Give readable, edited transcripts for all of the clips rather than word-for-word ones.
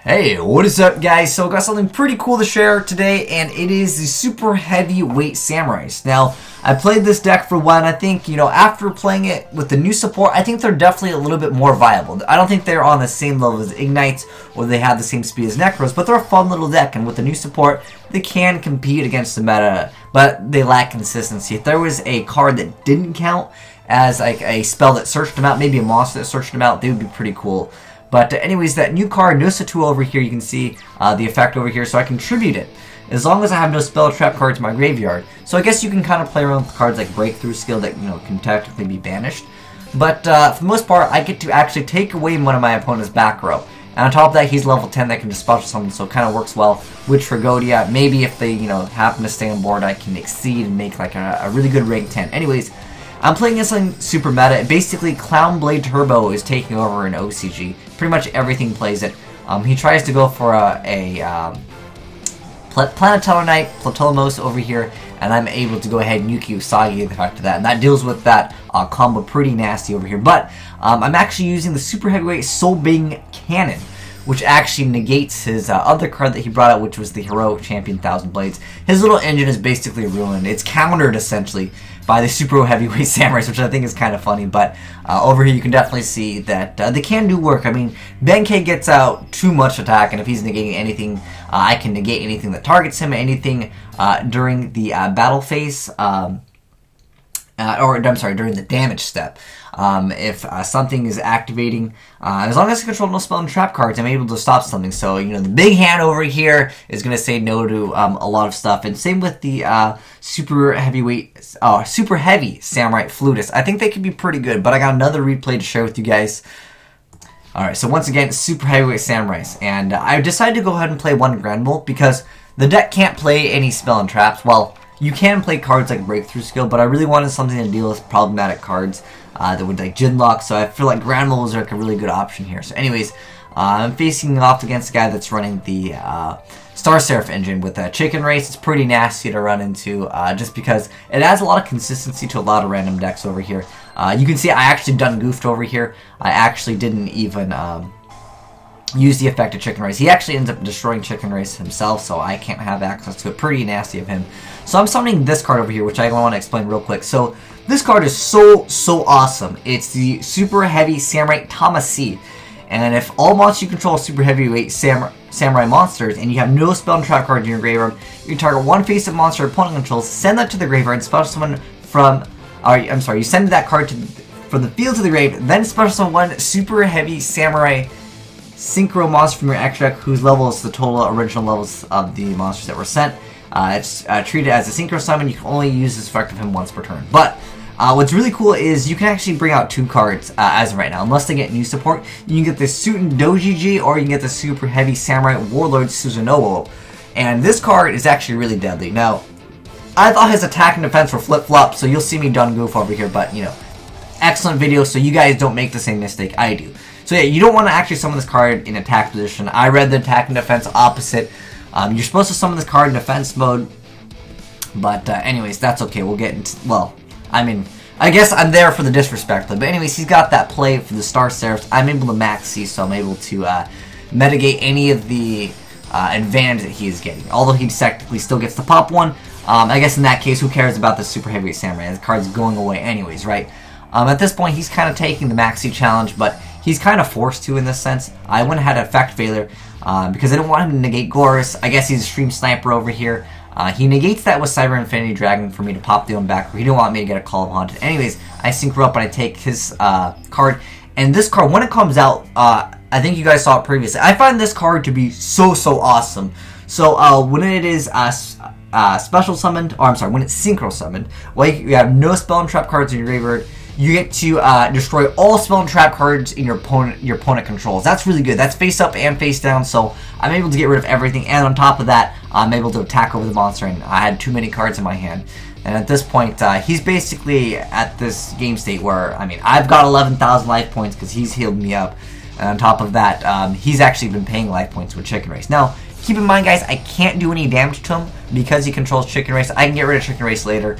Hey, what is up, guys? So I got something pretty cool to share today, and it is the Super Heavyweight Samurais. Now, I played this deck for a while, and I think, after playing it with the new support, I think they're definitely a little bit more viable. I don't think they're on the same level as Ignites, or they have the same speed as Necros, but they're a fun little deck, and with the new support, they can compete against the meta, but they lack consistency. If there was a card that didn't count as like a spell that searched them out, maybe a monster that searched them out, they would be pretty cool. But anyways, that new card, Nusa 2 over here, you can see the effect over here, so I can tribute it. As long as I have no spell trap cards in my graveyard. So I guess you can kind of play around with cards like Breakthrough Skill that, can technically be banished. But for the most part, I get to actually take away one of my opponent's back row. And on top of that, he's level 10 that can just special summon, so it kind of works well with Tragodia. Maybe if they, happen to stay on board, I can exceed and make like a really good rank 10. Anyways, I'm playing this on super meta. Basically, Clown Blade Turbo is taking over in OCG. Pretty much everything plays it. He tries to go for a Planetella Knight, Platomos over here, and I'm able to go ahead and Yuki Usagi the fact of that. And that deals with that combo pretty nasty over here. But I'm actually using the Super Heavyweight Soulbing Cannon, which actually negates his other card that he brought out, which was the Heroic Champion 1000 Blades. His little engine is basically ruined. It's countered, essentially, by the Super Heavyweight Samurais, which I think is kind of funny. But over here, you can definitely see that they can do work. I mean, Benkei gets out too much attack, and if he's negating anything, I can negate anything that targets him, anything during the battle phase, during the damage step. If something is activating, as long as I control no spell and trap cards, I'm able to stop something. So, the big hand over here is going to say no to a lot of stuff. And same with the Super Heavy Samurai Flutist. I think they could be pretty good, but I got another replay to share with you guys. Alright, so once again, Super Heavyweight Samurais. And I decided to go ahead and play one Grand Bolt because the deck can't play any spell and traps. Well, you can play cards like Breakthrough Skill, but I really wanted something to deal with problematic cards that would like Gridlock, so I feel like Grand Bolt is like a really good option here. So anyways, I'm facing off against a guy that's running the Star Seraph engine with a Chicken Race. It's pretty nasty to run into just because it adds a lot of consistency to a lot of random decks over here. You can see I actually done goofed over here. I actually didn't even use the effect of Chicken Race. He actually ends up destroying Chicken Race himself, so I can't have access to it. Pretty nasty of him. So I'm summoning this card over here, which I want to explain real quick. So this card is so awesome. It's the Super Heavy Samurai Tamasi. And if all monsters you control are Super Heavyweight Samurai monsters, and you have no spell and trap cards in your graveyard, you target one face-up monster your opponent controls, send that to the graveyard, and special summon from... you send that card from the field to the grave, then special summon one Super Heavy Samurai Synchro monster from your extra deck whose level is the total original levels of the monsters that were sent. It's treated as a synchro summon. You can only use this effect of him once per turn. But what's really cool is you can actually bring out two cards as of right now. Unless they get new support, you can get the Suiten Dojiji or you can get the Super Heavy Samurai Warlord Susanoo. And this card is actually really deadly. Now, I thought his attack and defense were flip-flop, so you'll see me done goof over here. But, excellent video, so you guys don't make the same mistake I do. So yeah, you don't want to actually summon this card in attack position. I read the attack and defense opposite. You're supposed to summon this card in defense mode. But anyways, that's okay. We'll get into... Well, I mean, I guess I'm there for the disrespect play. But anyways, he's got that play for the Star Seraphs. I'm able to max C, so I'm able to mitigate any of the advantage that he is getting. Although he technically still gets to pop one. I guess in that case, who cares about the Super Heavyweight Samurai? The card's going away anyways, right? At this point, he's kind of taking the maxi challenge, but he's kind of forced to in this sense. I went ahead and effect failure because I didn't want him to negate Gorus. I guess he's a stream sniper over here. He negates that with Cyber Infinity Dragon for me to pop the one back. He didn't want me to get a Call of Haunted. Anyways, I synchro up and I take his card. And this card, when it comes out, I think you guys saw it previously. I find this card to be so awesome. So when it is special summoned, or I'm sorry, when it's synchro summoned, well, you have no spell and trap cards in your graveyard. You get to destroy all spell and trap cards in your opponent controls. That's really good. That's face up and face down, so I'm able to get rid of everything. And on top of that, I'm able to attack over the monster, and I had too many cards in my hand. And at this point, he's basically at this game state where, I mean, I've got 11,000 life points because he's healed me up. And on top of that, he's actually been paying life points with Chicken Race. Now, keep in mind, guys, I can't do any damage to him because he controls Chicken Race. I can get rid of Chicken Race later.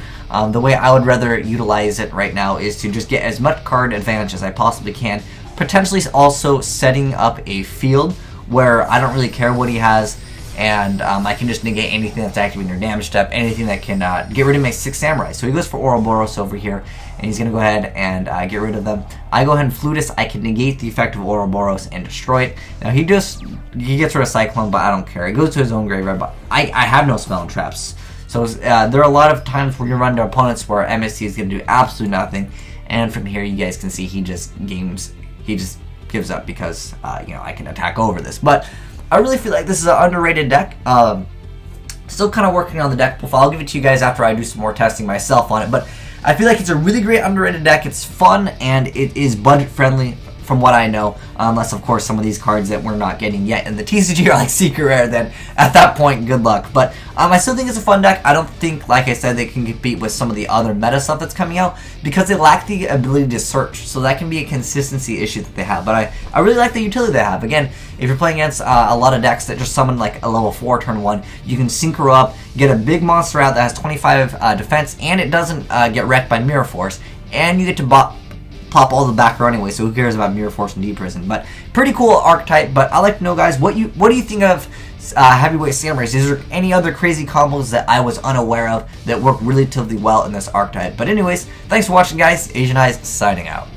The way I would rather utilize it right now is to just get as much card advantage as I possibly can. Potentially also setting up a field where I don't really care what he has, and I can just negate anything that's activating their damage step, anything that can get rid of my 6 Samurai. So he goes for Ouroboros over here, and he's going to go ahead and get rid of them. I go ahead and Flutus. I can negate the effect of Ouroboros and destroy it. Now he gets rid of Cyclone, but I don't care. He goes to his own graveyard, but I have no spell and traps. So there are a lot of times where you run into opponents where MST is going to do absolutely nothing, and from here you guys can see he just gives up because you know, I can attack over this. But I really feel like this is an underrated deck. Still kind of working on the deck profile. I'll give it to you guys after I do some more testing myself on it. But I feel like it's a really great underrated deck. It's fun and it is budget friendly from what I know. Unless, of course, some of these cards that we're not getting yet in the TCG are like secret rare, then at that point, good luck. But I still think it's a fun deck. I don't think, like I said, they can compete with some of the other meta stuff that's coming out because they lack the ability to search. So that can be a consistency issue that they have. But I really like the utility they have. Again, if you're playing against a lot of decks that just summon like a level 4 turn 1, you can synchro up, get a big monster out that has 25 defense, and it doesn't get wrecked by Mirror Force, and you get to pop all the back row anyway, so who cares about Mirror Force and Deep Prison. But pretty cool archetype. But I'd like to know, guys, what do you think of heavyweight samurais? Is there any other crazy combos that I was unaware of that work relatively well in this archetype? But anyways, thanks for watching, guys. Asian Eyes signing out.